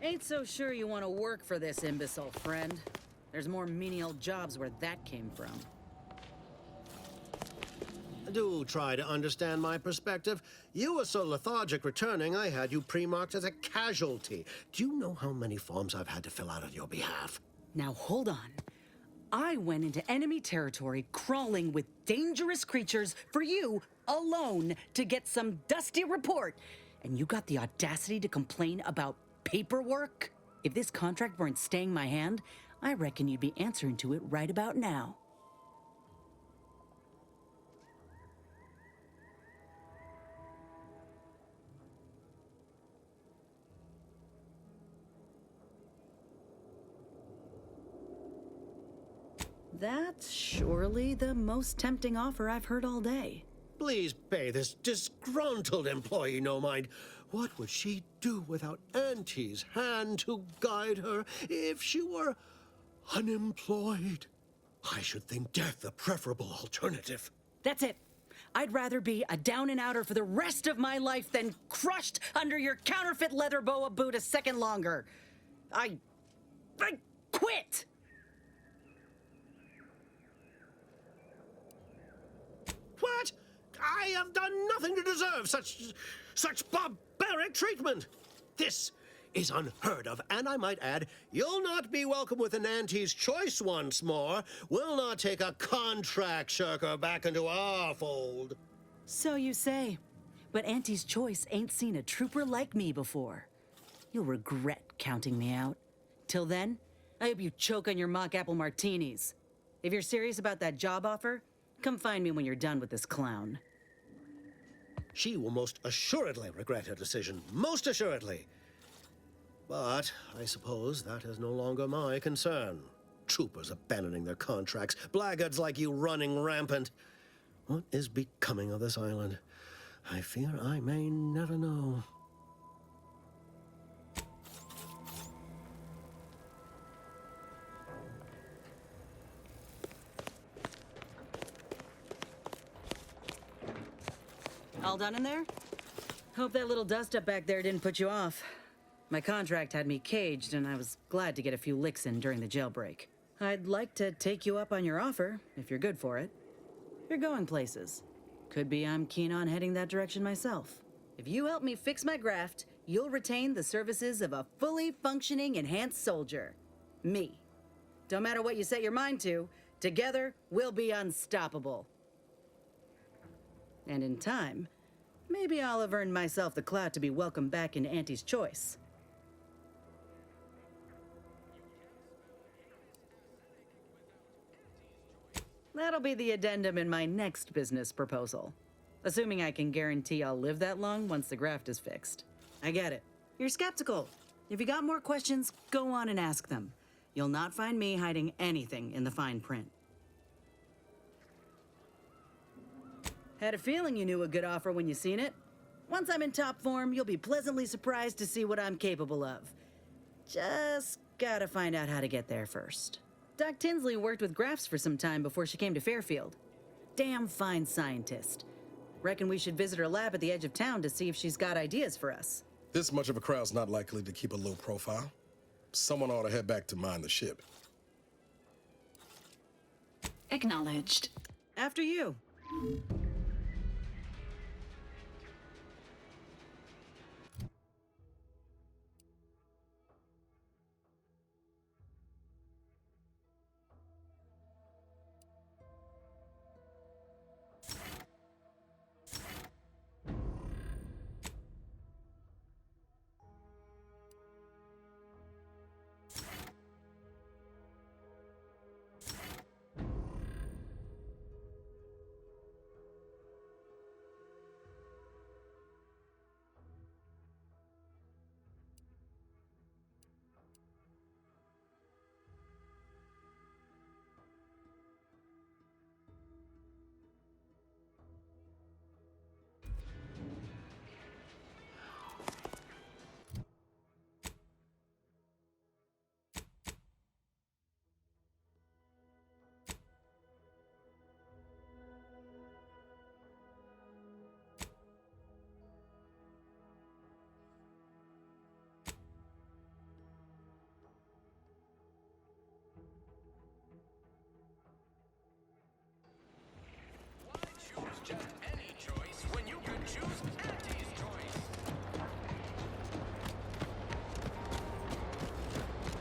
Ain't so sure you want to work for this imbecile, friend. There's more menial jobs where that came from. Do try to understand my perspective. You were so lethargic returning, I had you pre-marked as a casualty. Do you know how many forms I've had to fill out on your behalf? Now hold on. I went into enemy territory crawling with dangerous creatures for you alone to get some dusty report. And you got the audacity to complain about paperwork? If this contract weren't staying my hand, I reckon you'd be answering to it right about now. That's surely the most tempting offer I've heard all day. Please pay this disgruntled employee no mind. What would she do without Auntie's hand to guide her if she were unemployed? I should think death a preferable alternative. That's it. I'd rather be a down and outer for the rest of my life than crushed under your counterfeit leather boa boot a second longer. I quit! What? I have done nothing to deserve such barbaric treatment. This is unheard of, and I might add, you'll not be welcome with an Auntie's choice once more. We'll not take a contract shirker back into our fold. So you say, but Auntie's choice ain't seen a trooper like me before. You'll regret counting me out. Till then, I hope you choke on your mock apple martinis. If you're serious about that job offer, come find me when you're done with this clown. She will most assuredly regret her decision. Most assuredly. But I suppose that is no longer my concern. Troopers abandoning their contracts, blackguards like you running rampant. What is becoming of this island? I fear I may never know. All done in there? Hope that little dust-up back there didn't put you off. My contract had me caged, and I was glad to get a few licks in during the jailbreak. I'd like to take you up on your offer, if you're good for it. You're going places. Could be I'm keen on heading that direction myself. If you help me fix my graft, you'll retain the services of a fully functioning enhanced soldier. Me. Don't matter what you set your mind to, together we'll be unstoppable. And in time, maybe I'll have earned myself the clout to be welcomed back into Auntie's choice. That'll be the addendum in my next business proposal. Assuming I can guarantee I'll live that long once the graft is fixed. I get it. You're skeptical. If you got more questions, go on and ask them. You'll not find me hiding anything in the fine print. Had a feeling you knew a good offer when you seen it. Once I'm in top form, you'll be pleasantly surprised to see what I'm capable of. Just gotta find out how to get there first. Doc Tinsley worked with grafts for some time before she came to Fairfield. Damn fine scientist. Reckon we should visit her lab at the edge of town to see if she's got ideas for us. This much of a crowd's not likely to keep a low profile. Someone ought to head back to mind the ship. Acknowledged. After you.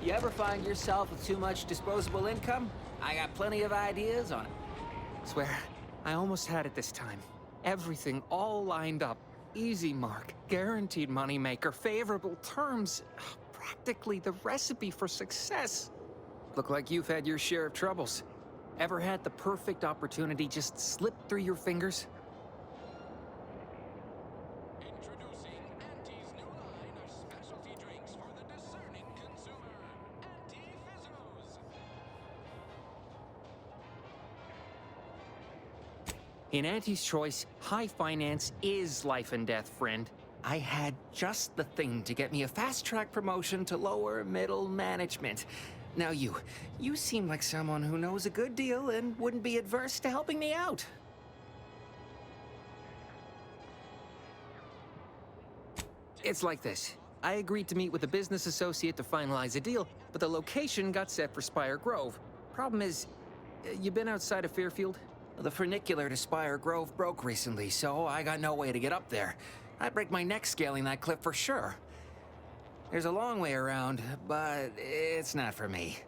You ever find yourself with too much disposable income? I got plenty of ideas on it. Swear, I almost had it this time. Everything all lined up. Easy mark, guaranteed moneymaker, favorable terms. Practically the recipe for success. Look like you've had your share of troubles. Ever had the perfect opportunity just slip through your fingers? Introducing Auntie's new line of specialty drinks for the discerning consumer. Auntie Fizzo's. In Auntie's Choice, high finance is life and death, friend. I had just the thing to get me a fast-track promotion to lower middle management. Now you seem like someone who knows a good deal and wouldn't be adverse to helping me out. It's like this. I agreed to meet with a business associate to finalize a deal, but the location got set for Spire Grove. Problem is, you been outside of Fairfield? The funicular to Spire Grove broke recently, so I got no way to get up there. I'd break my neck scaling that cliff for sure. There's a long way around, but it's not for me.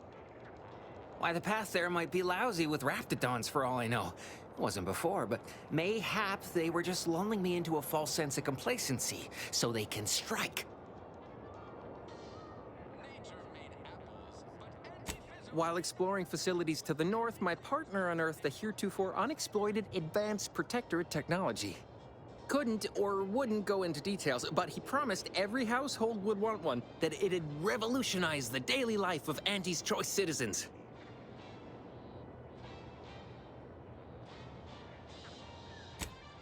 Why, the path there might be lousy with raptidons for all I know. It wasn't before, but mayhap they were just lulling me into a false sense of complacency so they can strike. Nature made apples, but Auntie Fizzo's. While exploring facilities to the north, my partner unearthed a heretofore unexploited advanced protectorate technology. Couldn't or wouldn't go into details, but he promised every household would want one, that it'd revolutionize the daily life of Auntie's Choice citizens.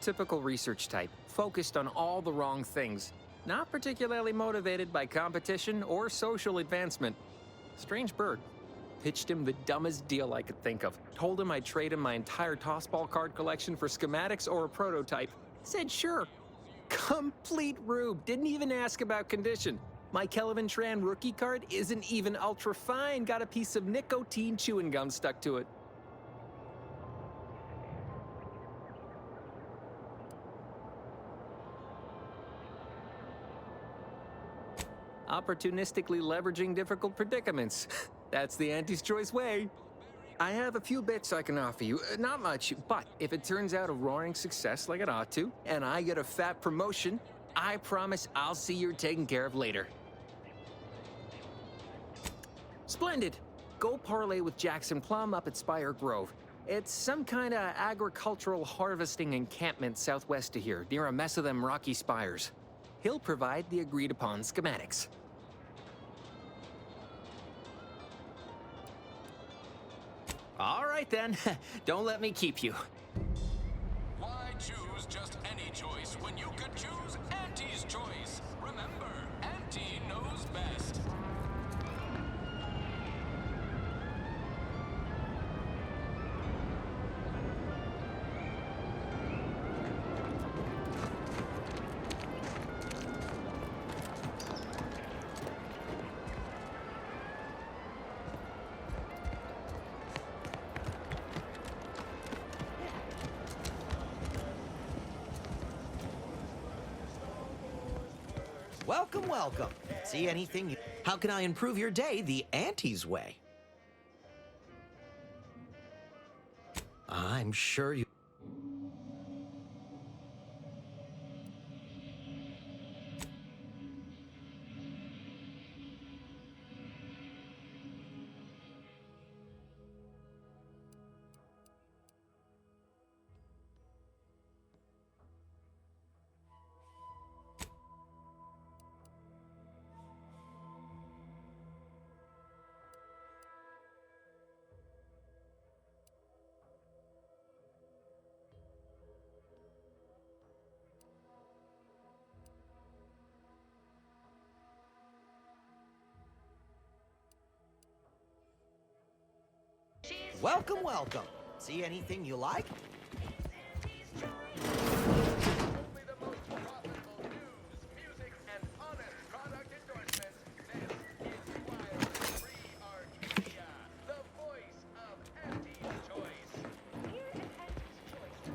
Typical research type, focused on all the wrong things. Not particularly motivated by competition or social advancement. Strange bird. Pitched him the dumbest deal I could think of. Told him I'd trade him my entire tossball card collection for schematics or a prototype. Said sure. Complete rube. Didn't even ask about condition. My Kelvin Tran rookie card isn't even ultra fine. Got a piece of nicotine chewing gum stuck to it. Opportunistically leveraging difficult predicaments. That's the Auntie's Choice way. I have a few bits I can offer you. Not much, but if it turns out a roaring success like it ought to, and I get a fat promotion, I promise I'll see you're taken care of later. Splendid. Go parlay with Jackson Plum up at Spire Grove. It's some kind of agricultural harvesting encampment southwest of here, near a mess of them rocky spires. He'll provide the agreed-upon schematics. All right then, don't let me keep you. Why choose just any choice when you could choose Auntie's Choice? Remember, Auntie knows best. Welcome, welcome. See anything? How can I improve your day the Auntie's way? I'm sure you... Welcome, welcome. See anything you like? Only the most profitable news, music, and honest product endorsements. This is Wild 3 Arcadia, the voice of Auntie's Choice. Here at Auntie's Choice.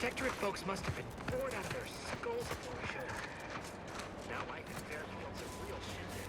Protectorate folks must have been bored out of their skulls at Morsha. Now life in Fairfield's a real shindig.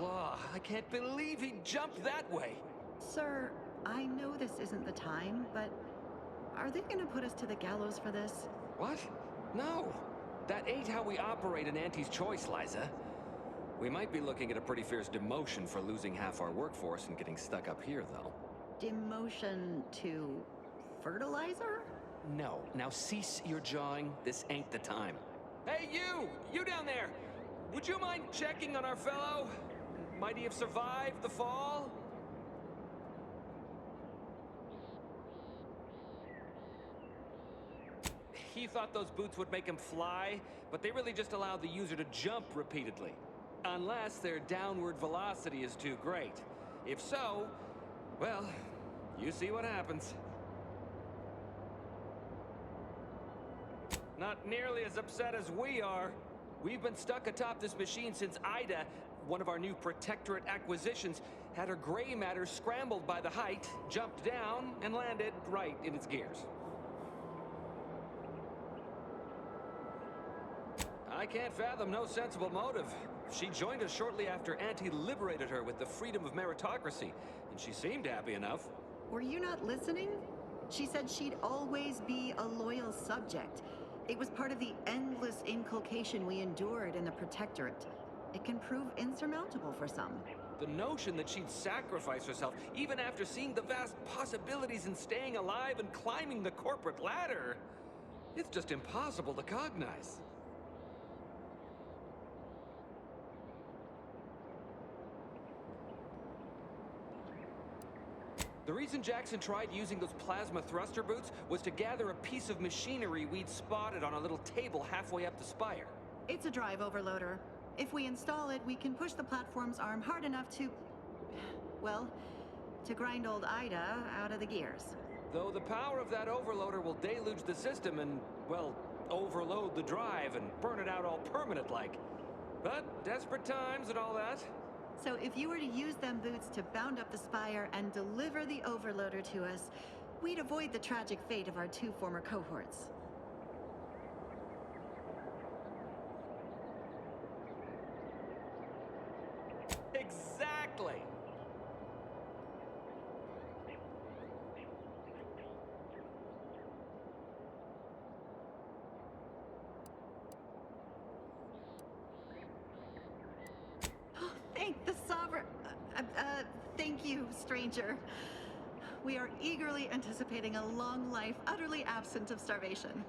Well, I can't believe he jumped that way. Sir, I know this isn't the time, but are they gonna put us to the gallows for this? What? No. That ain't how we operate in Auntie's Choice, Liza. We might be looking at a pretty fierce demotion for losing half our workforce and getting stuck up here, though. Demotion to fertilizer? No. Now cease your jawing. This ain't the time. Hey, you! You down there! Would you mind checking on our fellow? Might he have survived the fall? He thought those boots would make him fly, but they really just allow the user to jump repeatedly. Unless their downward velocity is too great. If so, well, you see what happens. Not nearly as upset as we are. We've been stuck atop this machine since Ida, one of our new Protectorate acquisitions, had her gray matter scrambled by the height, jumped down, and landed right in its gears. I can't fathom no sensible motive. She joined us shortly after Auntie liberated her with the freedom of meritocracy, and she seemed happy enough. Were you not listening? She said she'd always be a loyal subject. It was part of the endless inculcation we endured in the Protectorate. It can prove insurmountable for some. The notion that she'd sacrifice herself, even after seeing the vast possibilities in staying alive and climbing the corporate ladder, it's just impossible to cognize. The reason Jackson tried using those plasma thruster boots was to gather a piece of machinery we'd spotted on a little table halfway up the spire. It's a drive overloader. If we install it, we can push the platform's arm hard enough to... well, to grind old Ida out of the gears. Though the power of that overloader will deluge the system and, well, overload the drive and burn it out all permanent-like. But desperate times and all that. So if you were to use them boots to bound up the spire and deliver the overloader to us, we'd avoid the tragic fate of our 2 former cohorts. Exactly! Thank the Sovereign. Thank you, stranger. We are eagerly anticipating a long life, utterly absent of starvation.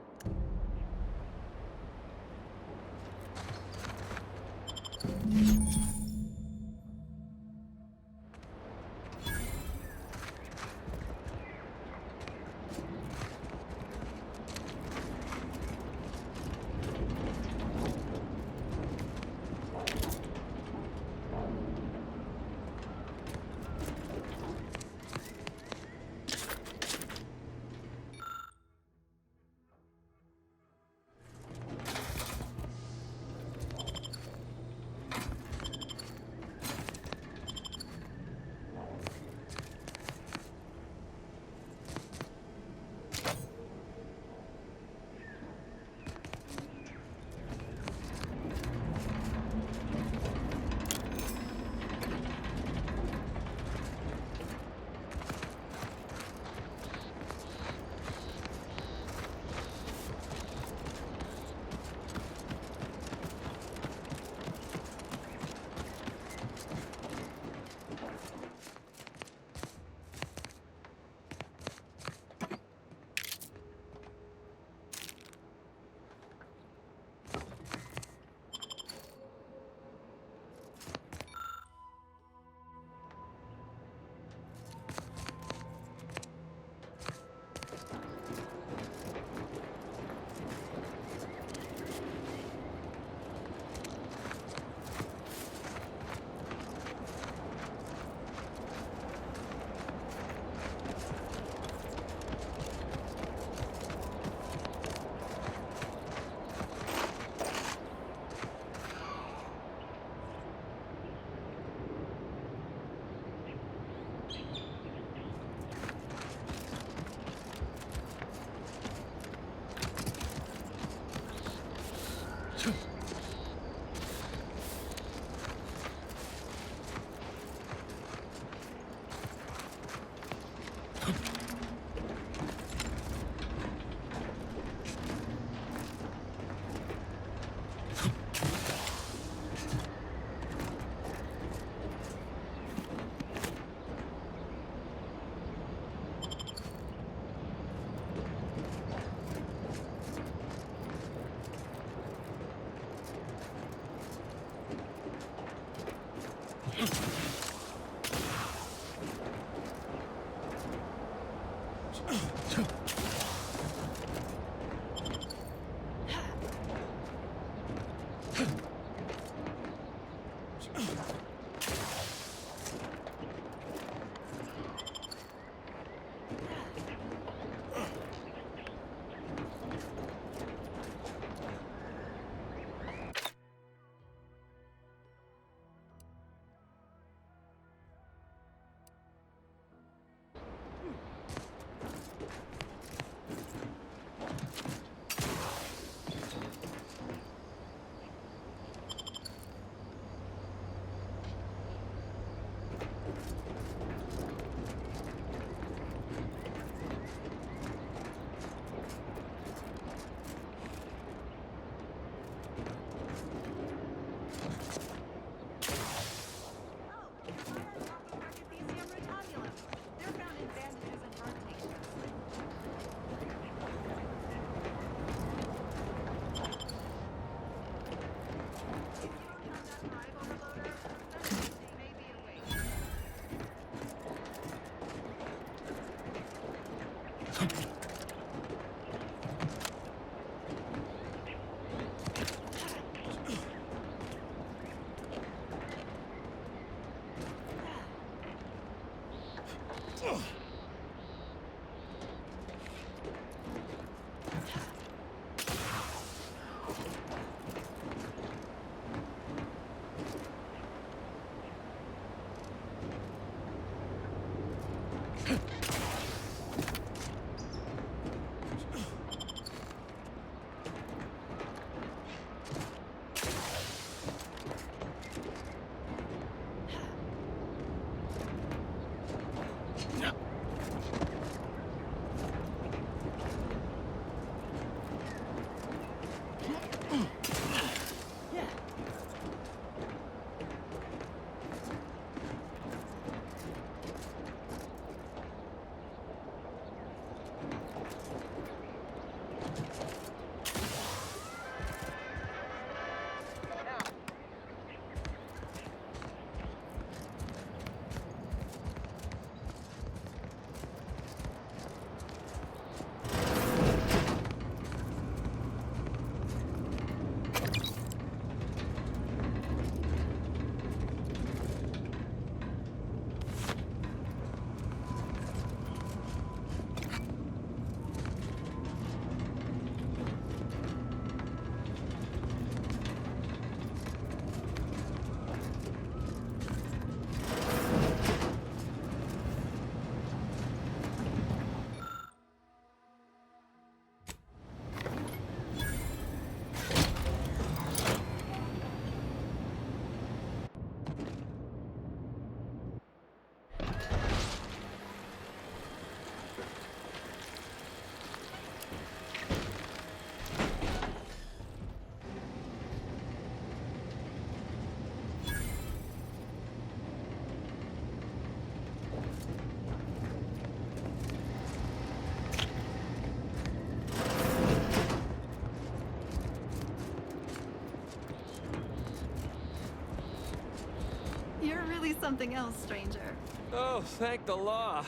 You're really something else, stranger. Oh, thank the law.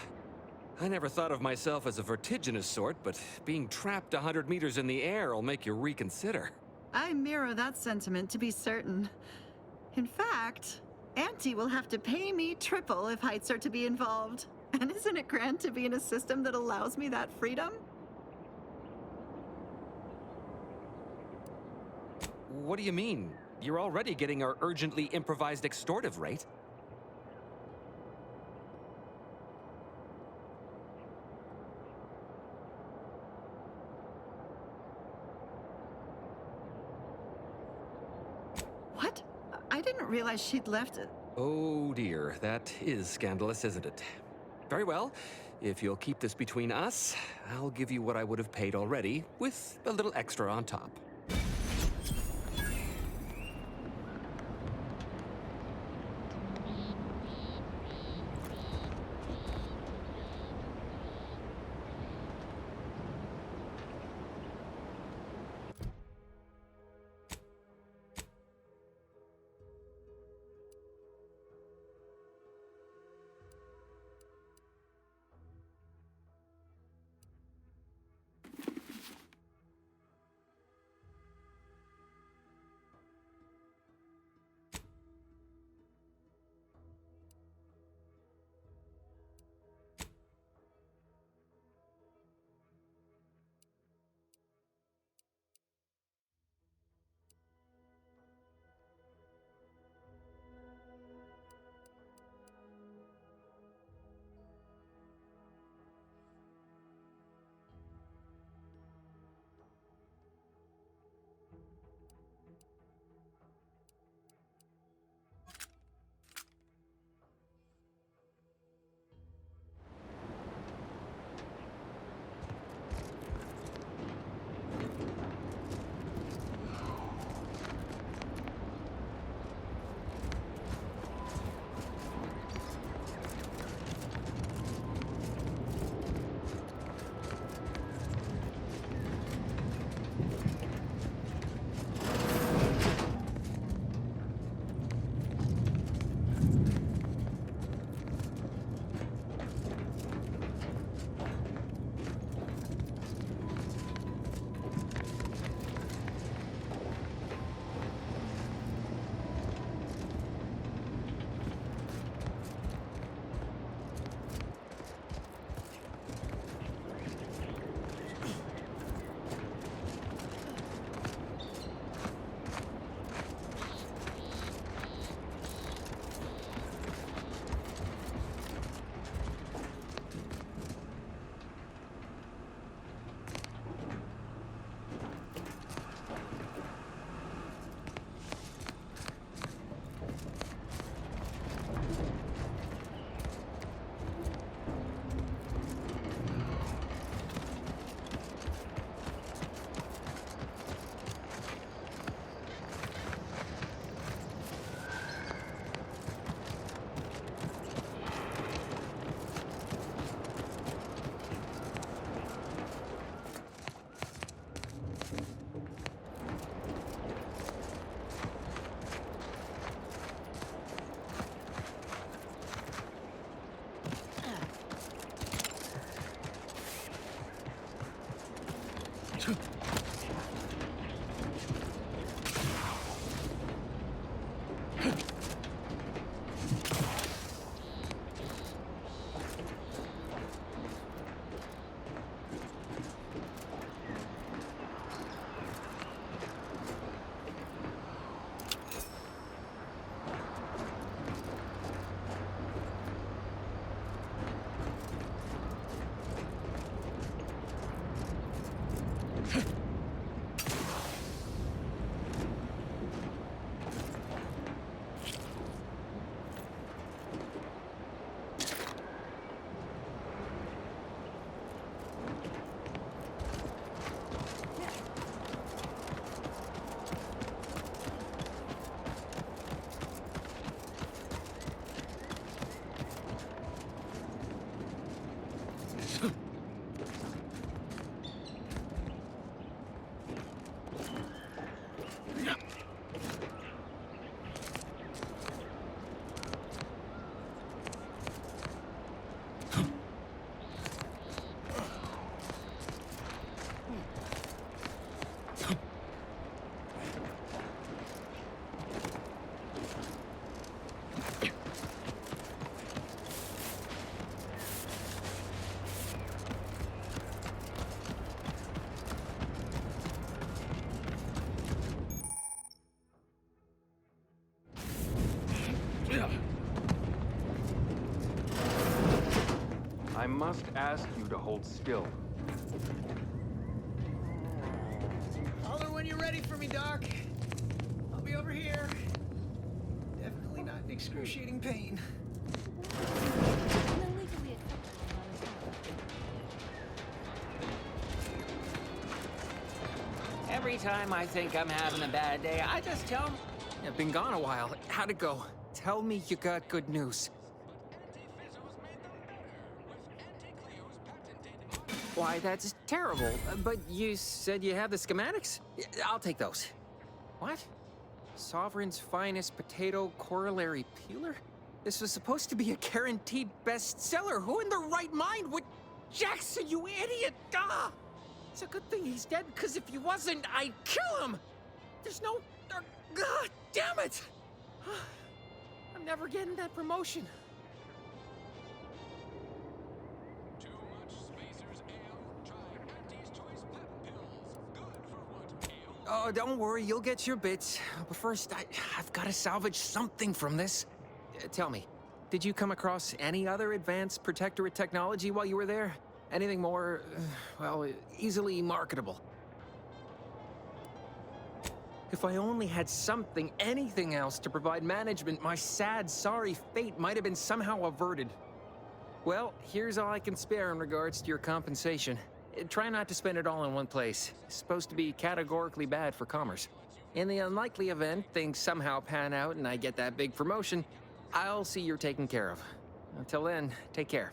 I never thought of myself as a vertiginous sort, but being trapped 100 meters in the air will make you reconsider. I mirror that sentiment, to be certain. In fact, Auntie will have to pay me triple if heights are to be involved. And isn't it grand to be in a system that allows me that freedom? What do you mean? You're already getting our urgently improvised extortive rate. What? I didn't realize she'd left it. Oh dear, that is scandalous, isn't it? Very well. If you'll keep this between us, I'll give you what I would have paid already, with a little extra on top. must ask you to hold still. Holler when you're ready for me, Doc. I'll be over here. Definitely not in excruciating pain. Every time I think I'm having a bad day, I just tell him, I've been gone a while. How'd it go? Tell me you got good news. Why, that's terrible. But you said you have the schematics? I'll take those. What? Sovereign's finest potato corollary peeler? This was supposed to be a guaranteed bestseller. Who in their right mind would... Jackson, you idiot! Ah! It's a good thing he's dead, because if he wasn't, I'd kill him! There's no... God damn it! I'm never getting that promotion. Too much Spacers Ale? Try Auntie's Choice Pep Pills. Good for what ails. Oh, don't worry, you'll get your bits. But first, I've got to salvage something from this. Tell me, did you come across any other advanced protectorate technology while you were there? Anything more, well, easily marketable? If I only had something, anything else to provide management, my sad, sorry fate might have been somehow averted. Well, here's all I can spare in regards to your compensation. Try not to spend it all in one place. It's supposed to be categorically bad for commerce. In the unlikely event things somehow pan out and I get that big promotion, I'll see you're taken care of. Until then, take care.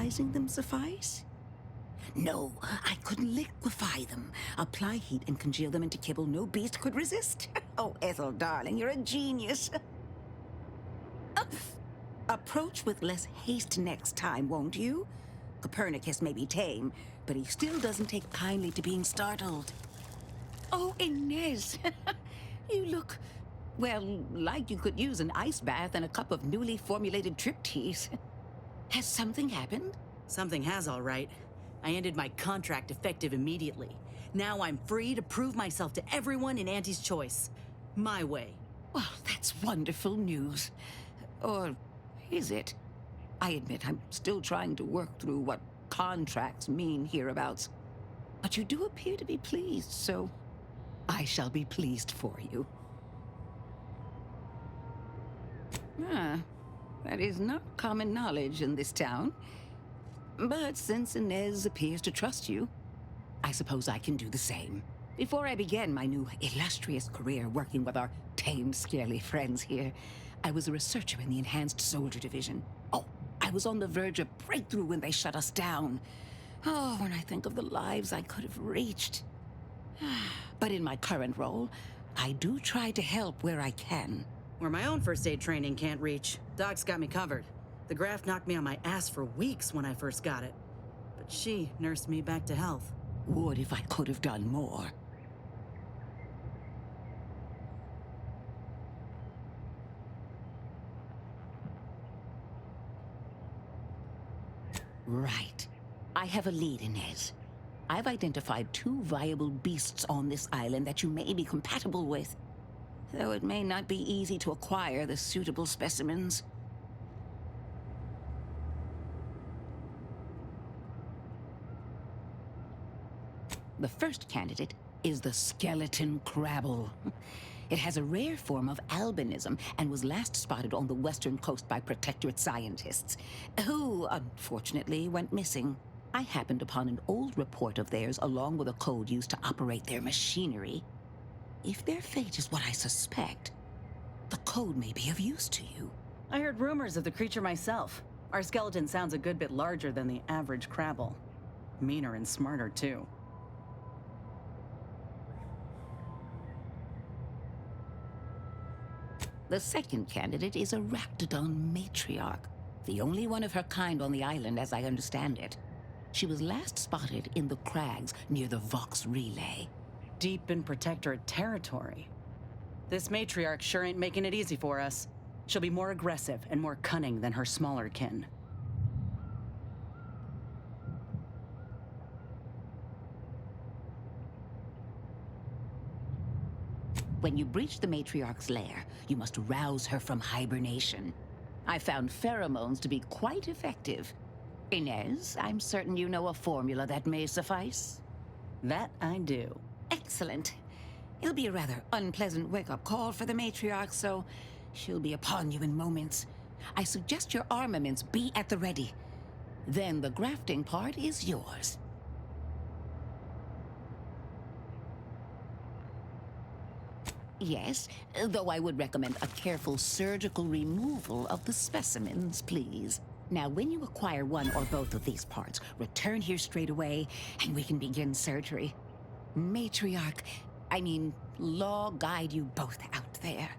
vaporizing them suffice? No, I could liquefy them, apply heat and congeal them into kibble no beast could resist. Oh, Ethel, darling, you're a genius. Approach with less haste next time, won't you? Copernicus may be tame, but he still doesn't take kindly to being startled. Oh, Inez, you look, well, like you could use an ice bath and a cup of newly formulated trip teas. Has something happened? Something has, all right. I ended my contract effective immediately. Now I'm free to prove myself to everyone in Auntie's Choice. My way. Well, that's wonderful news. Or is it? I admit I'm still trying to work through what contracts mean hereabouts. But you do appear to be pleased, so I shall be pleased for you. Ah, that is not common knowledge in this town. But since Inez appears to trust you, I suppose I can do the same. Before I began my new illustrious career working with our tame, scaly friends here, I was a researcher in the Enhanced Soldier Division. Oh, I was on the verge of breakthrough when they shut us down. Oh, when I think of the lives I could have reached. But in my current role, I do try to help where I can. Where my own first aid training can't reach, Doc's got me covered. The graft knocked me on my ass for weeks when I first got it. But she nursed me back to health. Would if I could have done more. Right. I have a lead, Inez. I've identified 2 viable beasts on this island that you may be compatible with. Though it may not be easy to acquire the suitable specimens. The first candidate is the skeleton crabble. It has a rare form of albinism and was last spotted on the western coast by Protectorate scientists, who, unfortunately, went missing. I happened upon an old report of theirs along with a code used to operate their machinery. If their fate is what I suspect, the code may be of use to you. I heard rumors of the creature myself. Our skeleton sounds a good bit larger than the average crabble. Meaner and smarter, too. The second candidate is a Raptidon matriarch, the only one of her kind on the island as I understand it. She was last spotted in the crags near the Vox Relay. Deep in Protectorate territory. This matriarch sure ain't making it easy for us. She'll be more aggressive and more cunning than her smaller kin. When you breach the matriarch's lair, you must rouse her from hibernation. I found pheromones to be quite effective. Inez, I'm certain you know a formula that may suffice. That I do. Excellent. It'll be a rather unpleasant wake-up call for the matriarch, so she'll be upon you in moments. I suggest your armaments be at the ready. Then the grafting part is yours. Yes, though I would recommend a careful surgical removal of the specimens, please. Now, when you acquire one or both of these parts, return here straight away, and we can begin surgery. Matriarch, Law guide you both out there.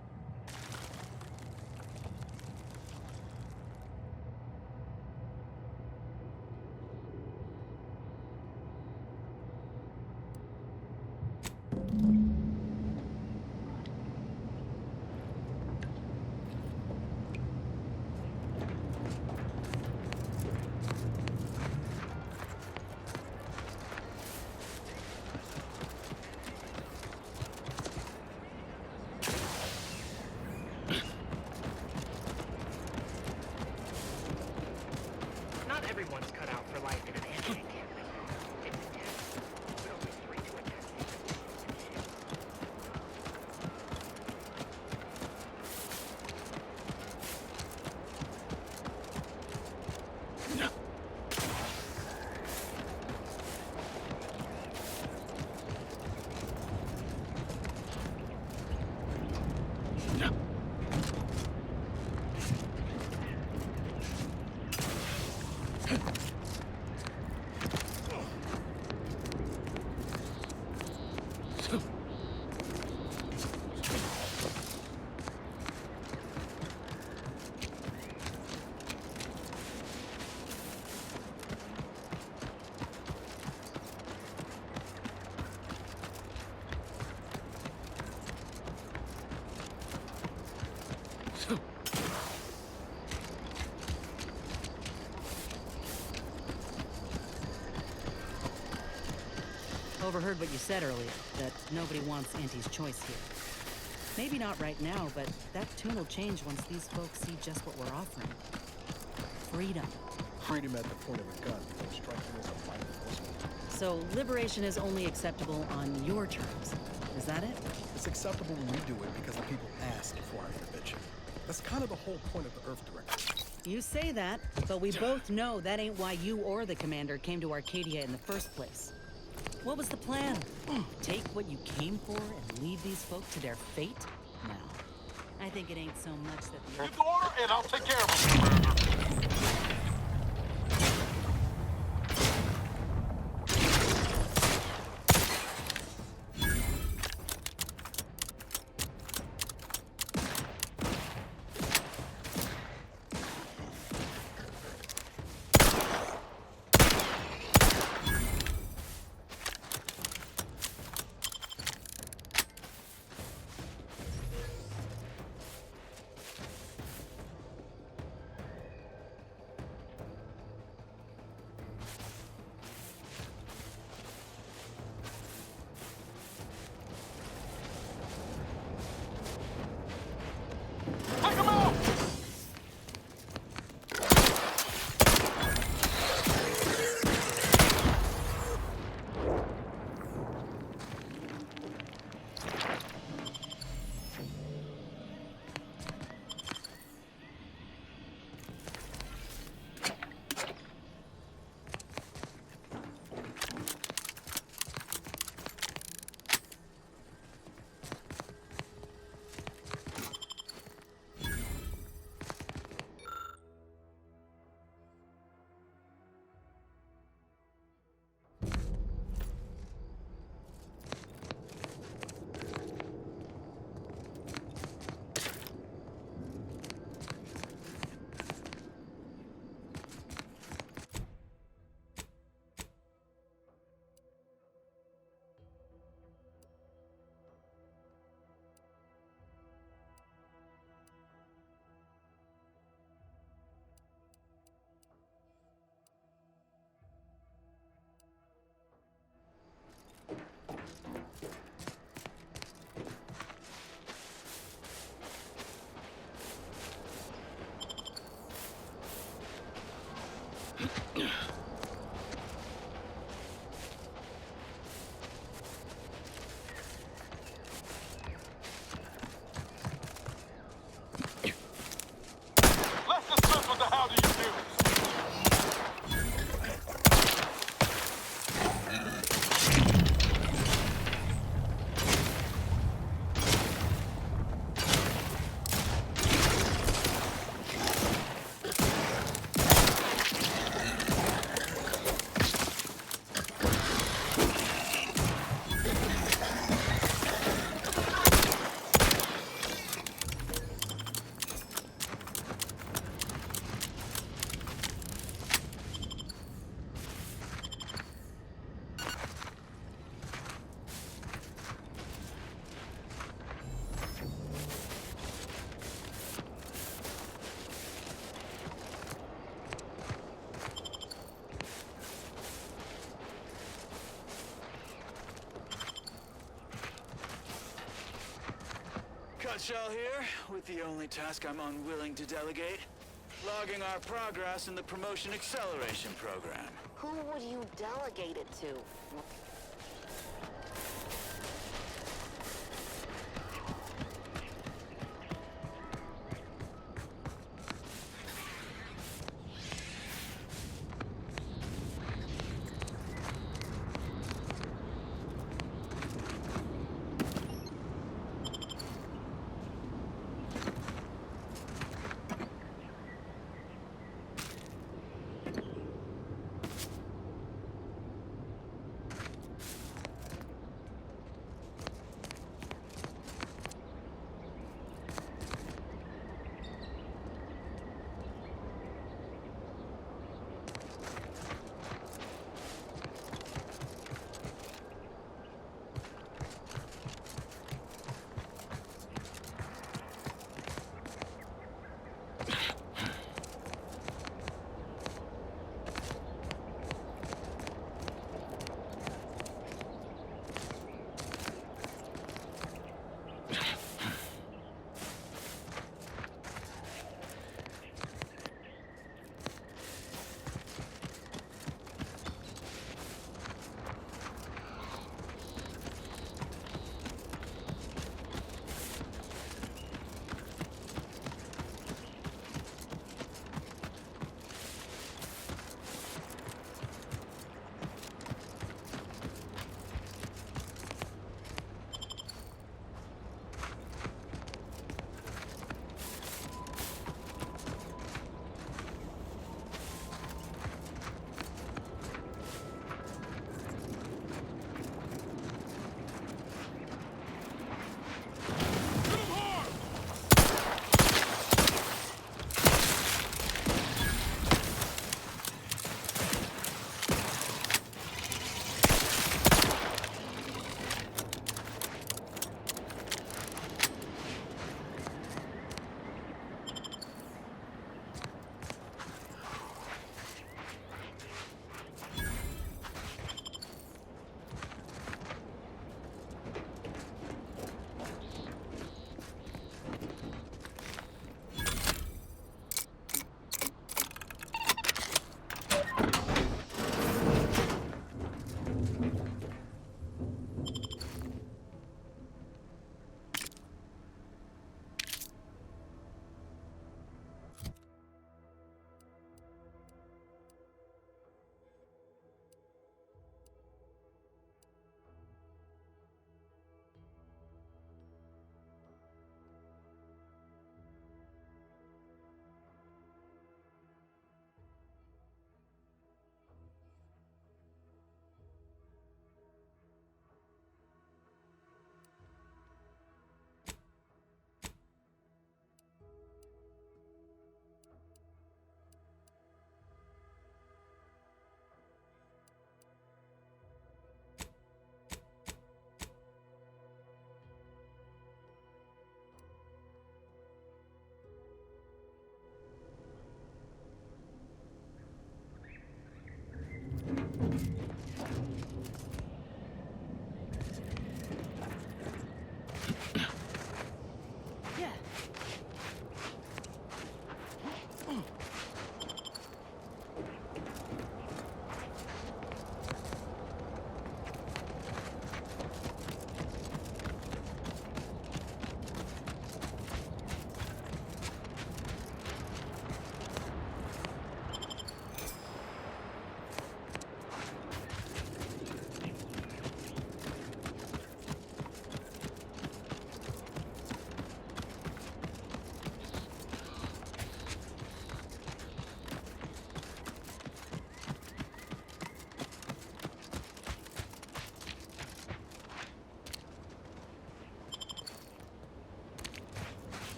Not everyone's cut out for life in an anti-encampment. It's intense, but only 3 to attend. Overheard what you said earlier, that nobody wants Auntie's choice here. Maybe not right now, but that tune will change once these folks see just what we're offering. Freedom. Freedom at the point of a gun, don't strike me as a violent person. So liberation is only acceptable on your terms. Is that it? It's acceptable when you do it because the people asked for our intervention. That's kind of the whole point of the Earth Directive. You say that, but we both know that ain't why you or the commander came to Arcadia in the first place. What was the plan? Take what you came for and leave these folk to their fate? No. I think it ain't so much that the Give the order, and I'll take care of it, Commander. Cutshall here, with the only task I'm unwilling to delegate. Logging our progress in the Promotion Acceleration Program. Who would you delegate it to?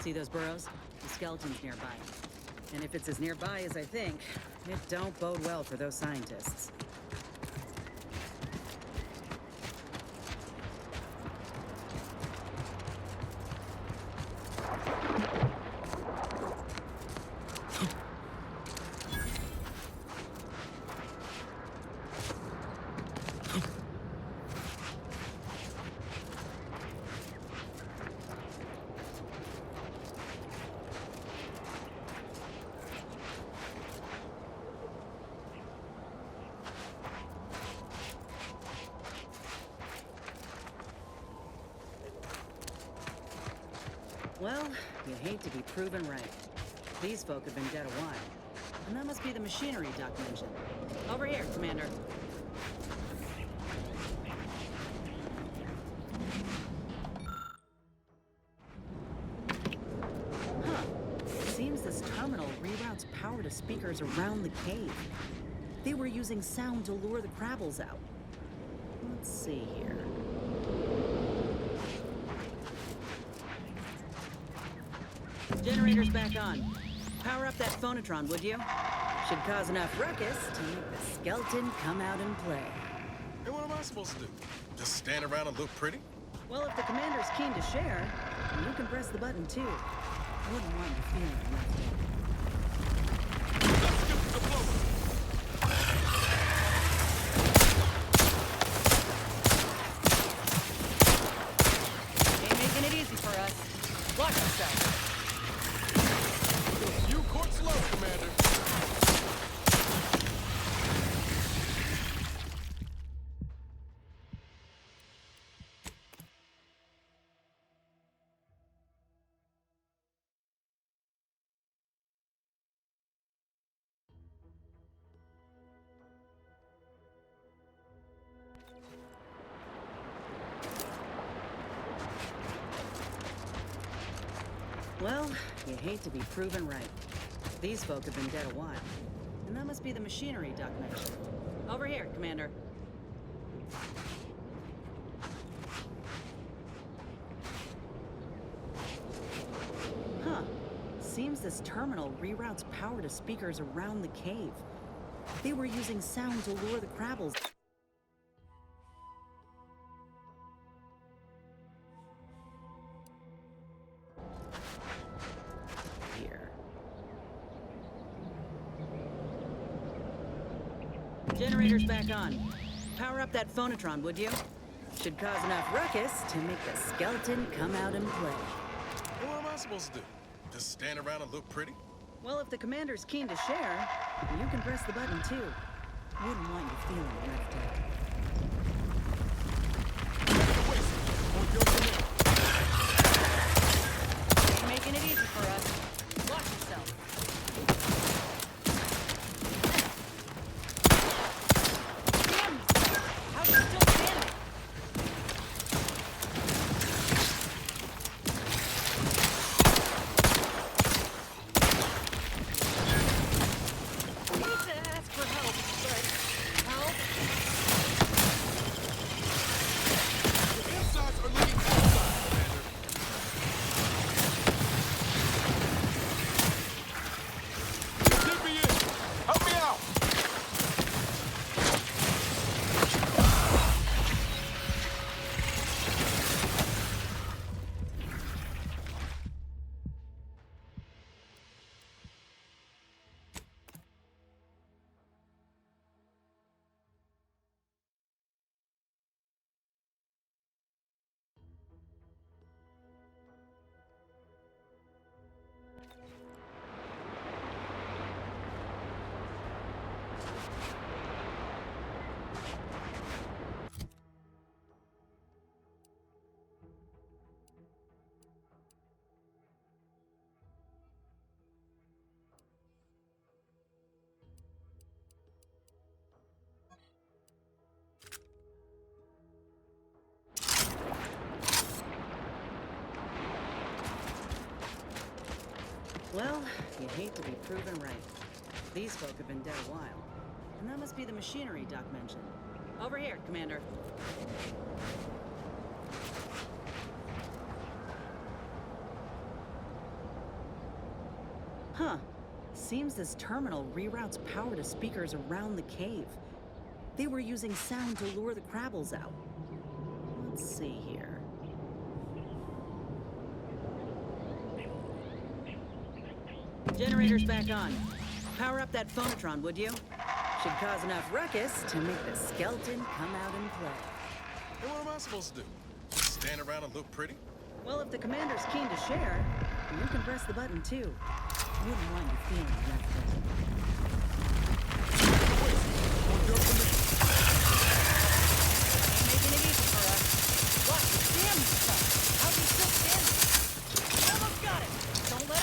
See those burrows? The skeleton's nearby. And if it's as nearby as I think, it don't bode well for those scientists. Well, you hate to be proven right. These folk have been dead a while. And that must be the machinery Doc mentioned. Over here, Commander. Huh. Seems this terminal reroutes power to speakers around the cave. They were using sound to lure the Crabbles out. Let's see here. Generator's back on. Power up that phonotron, would you? Should cause enough ruckus to make the skeleton come out and play. Hey, what am I supposed to do? Just stand around and look pretty? Well, if the commander's keen to share, you can press the button too. Wouldn't want you feeling left out. Ain't making it easy for us. Watch yourself. You court slow, Commander. Well, you hate to be proven right. These folk have been dead a while. And that must be the machinery Doc mentioned. Over here, Commander. Huh. Seems this terminal reroutes power to speakers around the cave. They were using sound to lure the Crabbles. Generator's back on. Power up that phonotron, would you? Should cause enough ruckus to make the skeleton come out and play. Hey, what am I supposed to do? Just stand around and look pretty? Well, if the commander's keen to share, you can press the button too. Wouldn't want you feeling left out. Ain't making it easy for us. Watch yourself. Well, you hate to be proven right. These folk have been dead a while. And that must be the machinery Doc mentioned. Over here, Commander. Huh. Seems this terminal reroutes power to speakers around the cave. They were using sound to lure the Crabbles out. Let's see here. Generator's back on. Power up that phonotron, would you? Should cause enough ruckus to make the skeleton come out and play. And what am I supposed to do? Just stand around and look pretty? Well, if the commander's keen to share, you can press the button too. Wouldn't want you feeling left out. Ain't making it easy for us. Watch the damn stuff. How's he still standing? Almost got it. Don't let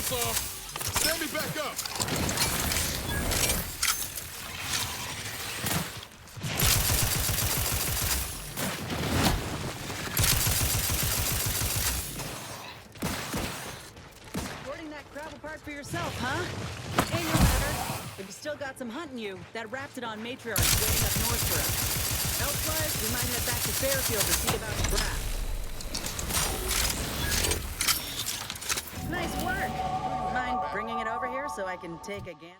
up. Stand me back up! Boarding that gravel part for yourself, huh? Ain't no matter. But you still got some hunting you. That Raptidon matriarch's waiting up north for us. Elsewise, we might head back to Fairfield to see about the draft. Nice work. Mind bringing it over here so I can take a gan?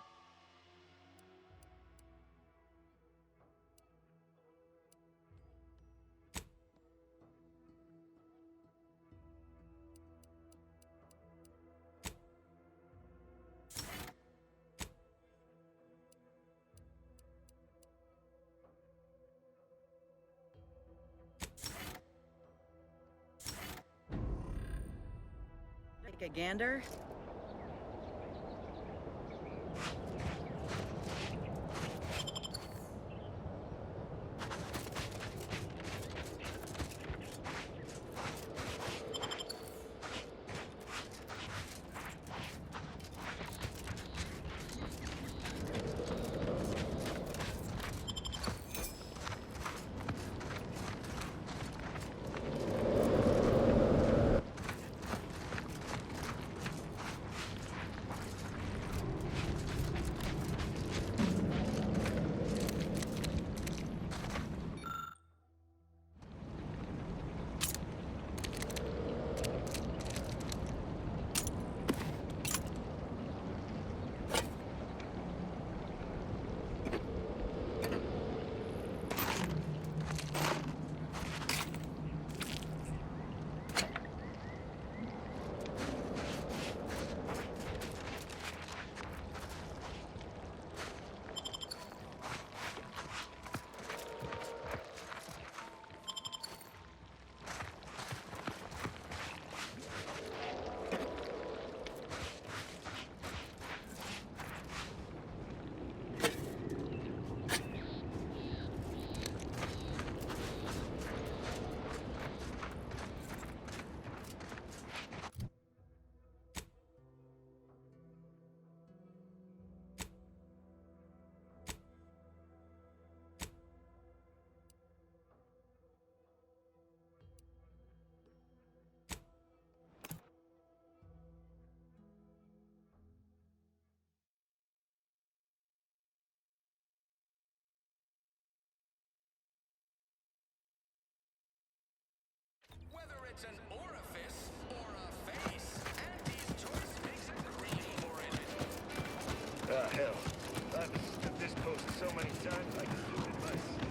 Take a gander? Whether it's an orifice or a face, Andy's choice makes a green origin. Ah, hell. I've visited this post so many times I can do it myself.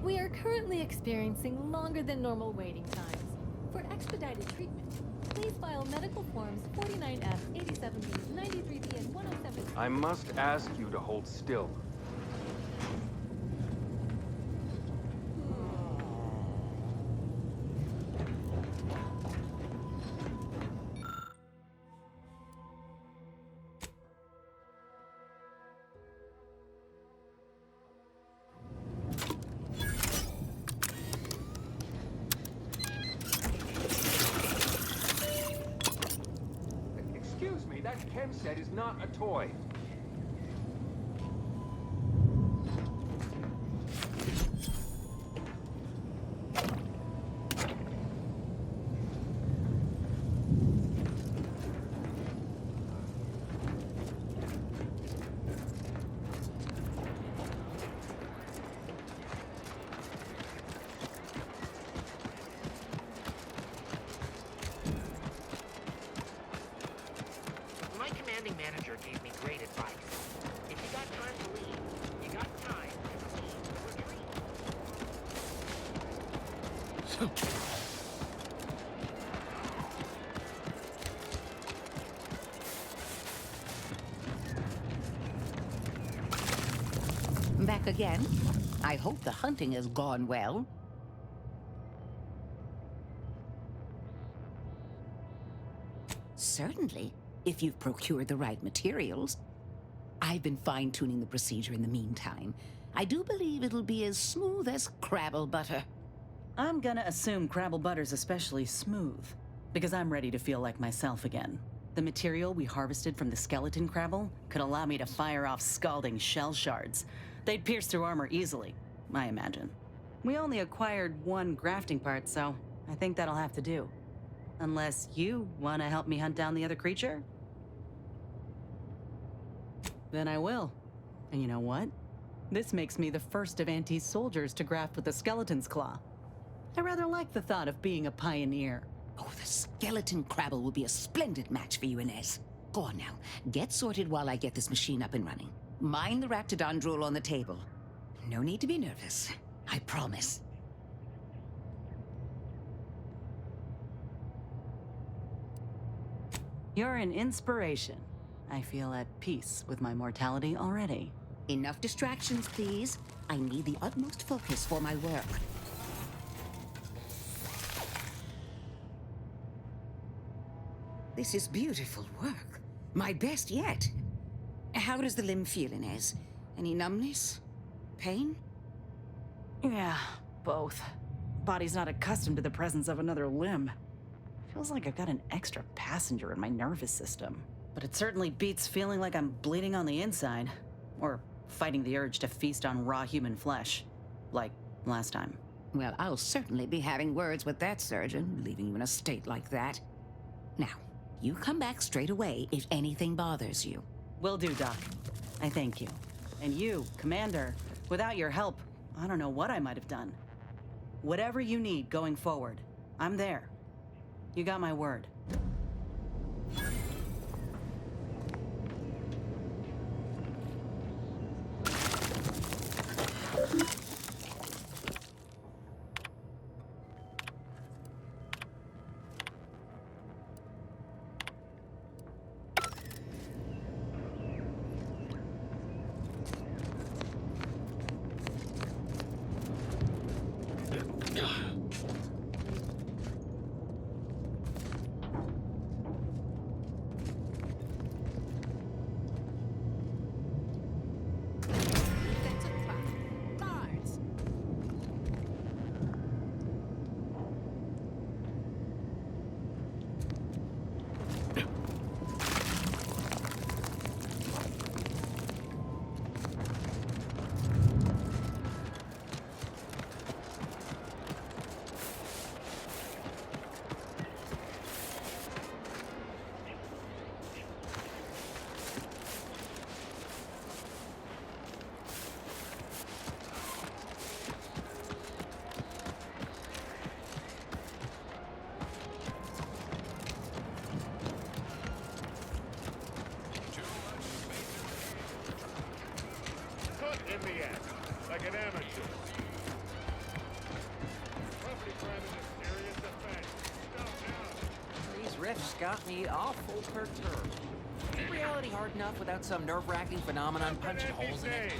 We are currently experiencing longer than normal waiting times. For expedited treatment, Please file medical forms 49F, 87B, 93B, and 107. I must ask you to hold still. Excuse me, that chem set is not a toy. My commanding manager gave me great advice. If you got time to leave, you got time to retreat. Back again? I hope the hunting has gone well. Certainly, if you've procured the right materials. I've been fine-tuning the procedure in the meantime. I do believe it'll be as smooth as Crabble butter. I'm gonna assume Crabble Butter's especially smooth, because I'm ready to feel like myself again. The material we harvested from the skeleton Crabble could allow me to fire off scalding shell shards. They'd pierce through armor easily, I imagine. We only acquired one grafting part, so I think that'll have to do. Unless you want to help me hunt down the other creature? Then I will. And you know what? This makes me the first of Auntie's soldiers to graft with the skeleton's claw. I rather like the thought of being a pioneer. Oh, the skeleton Crabble will be a splendid match for you, Inez. Go on now. Get sorted while I get this machine up and running. Mind the Raptidon drool on the table. No need to be nervous. I promise. You're an inspiration. I feel at peace with my mortality already. Enough distractions, please. I need the utmost focus for my work. This is beautiful work. My best yet. How does the limb feel, Inez? Any numbness? Pain? Yeah, both. Body's not accustomed to the presence of another limb. Feels like I've got an extra passenger in my nervous system. But it certainly beats feeling like I'm bleeding on the inside. Or fighting the urge to feast on raw human flesh. Like last time. Well, I'll certainly be having words with that surgeon, leaving you in a state like that. Now, you come back straight away if anything bothers you. Will do, Doc. I thank you. And you, Commander, without your help, I don't know what I might have done. Whatever you need going forward, I'm there. You got my word. In the act, like an amateur. Property crime is a serious offense. Stop now. He's drift's got me awful perturbed. Is reality hard enough without some nerve-wracking phenomenon punching holes in it?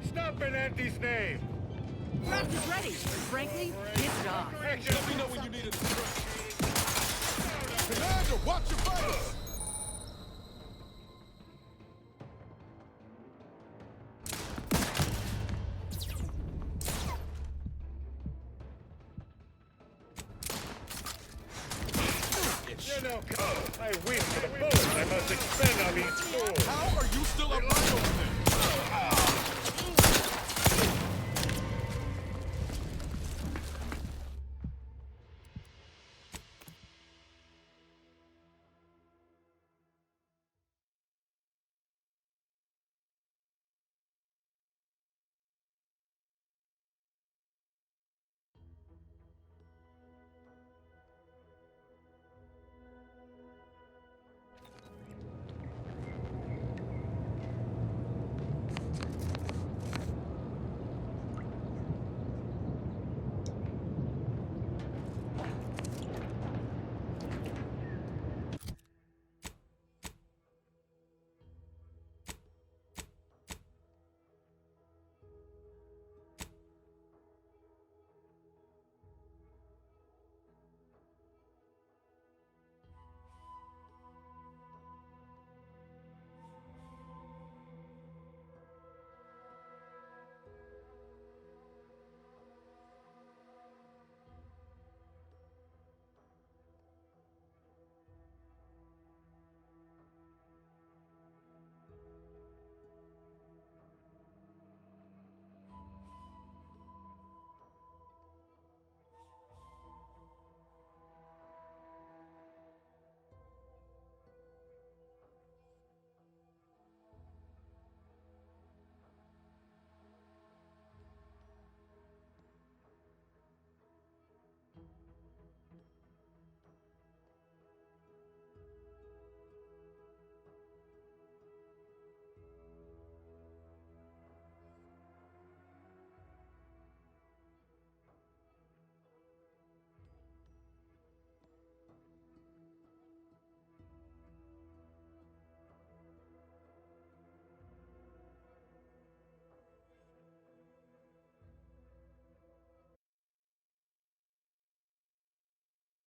Stop in Auntie's name! Craft is ready, but frankly, pissed off. Let me know when you need a distraction. Commander, watch your fire! You know, I weep for the bullets I must expend on these fools. How are you still alive over there?